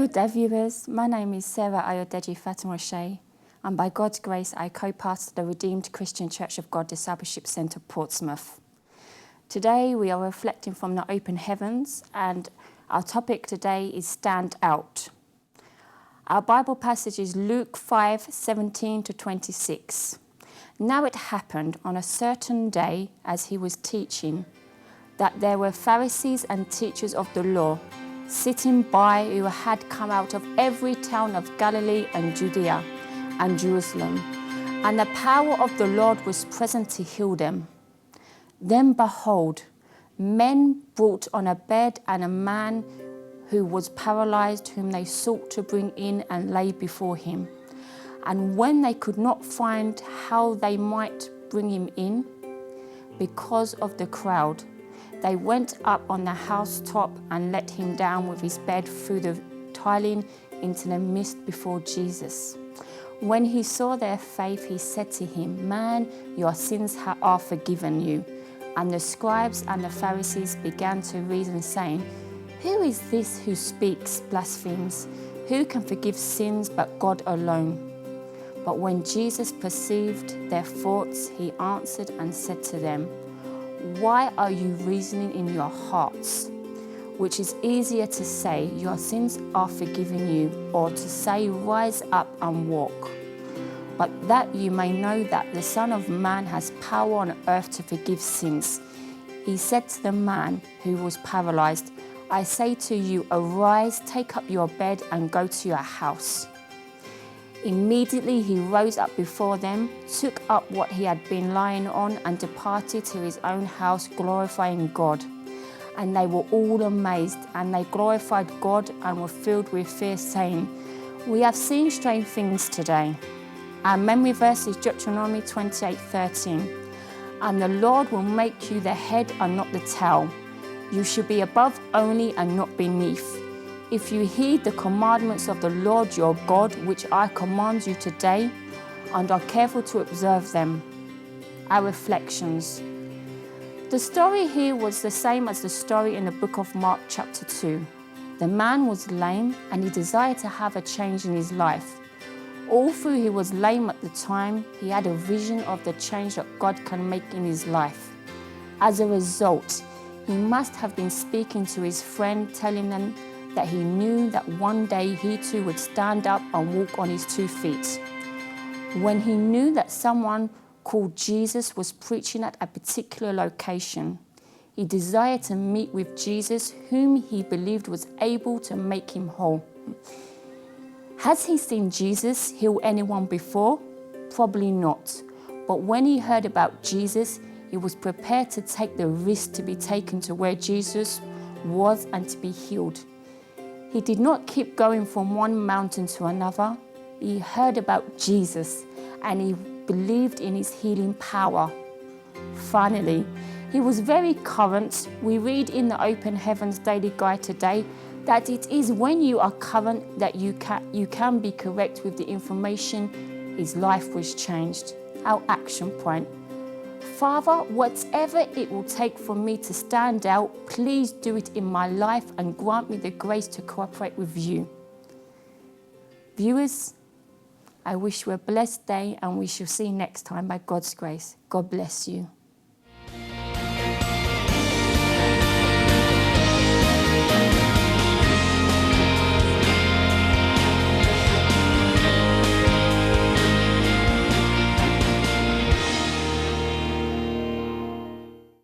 Good day, viewers. My name is Sarah Ayodeji Fatunwase, and by God's grace, I co-pastor the Redeemed Christian Church of God Discipleship Centre, Portsmouth. Today, we are reflecting from the open heavens, and our topic today is Stand Out. Our Bible passage is Luke 5:17 to 26. Now it happened on a certain day as he was teaching that there were Pharisees and teachers of the law sitting by who had come out of every town of Galilee and Judea and Jerusalem, and the power of the Lord was present to heal them. Then behold, men brought on a bed and a man who was paralyzed, whom they sought to bring in and lay before him. And when they could not find how they might bring him in, because of the crowd, they went up on the housetop and let him down with his bed through the tiling into the midst before Jesus. When he saw their faith, he said to him, "Man, your sins are forgiven you." And the scribes and the Pharisees began to reason, saying, "Who is this who speaks blasphemies? Who can forgive sins but God alone?" But when Jesus perceived their thoughts, he answered and said to them, "Why are you reasoning in your hearts? Which is easier to say, 'Your sins are forgiven you,' or to say, 'Rise up and walk'? But that you may know that the Son of Man has power on earth to forgive sins." He said to the man who was paralyzed, "I say to you, arise, take up your bed and go to your house." Immediately he rose up before them, took up what he had been lying on, and departed to his own house, glorifying God. And they were all amazed, and they glorified God and were filled with fear, saying, "We have seen strange things today." Our memory verse is Deuteronomy 28:13. "And the Lord will make you the head and not the tail. You should be above only and not beneath. If you heed the commandments of the Lord your God, which I command you today, and are careful to observe them." Our reflections. The story here was the same as the story in the book of Mark chapter 2. The man was lame and he desired to have a change in his life. Although he was lame at the time, he had a vision of the change that God can make in his life. As a result, he must have been speaking to his friend, telling them that he knew that one day he too would stand up and walk on his 2 feet. When he knew that someone called Jesus was preaching at a particular location, he desired to meet with Jesus, whom he believed was able to make him whole. Has he seen Jesus heal anyone before? Probably not. But when he heard about Jesus, he was prepared to take the risk to be taken to where Jesus was and to be healed. He did not keep going from one mountain to another. He heard about Jesus and he believed in his healing power. Finally, he was very current. We read in the Open Heavens Daily Guide today that it is when you are current that you can be correct with the information. His life was changed. Our action point. Father, whatever it will take for me to stand out, please do it in my life and grant me the grace to cooperate with you. Viewers, I wish you a blessed day and we shall see you next time by God's grace. God bless you.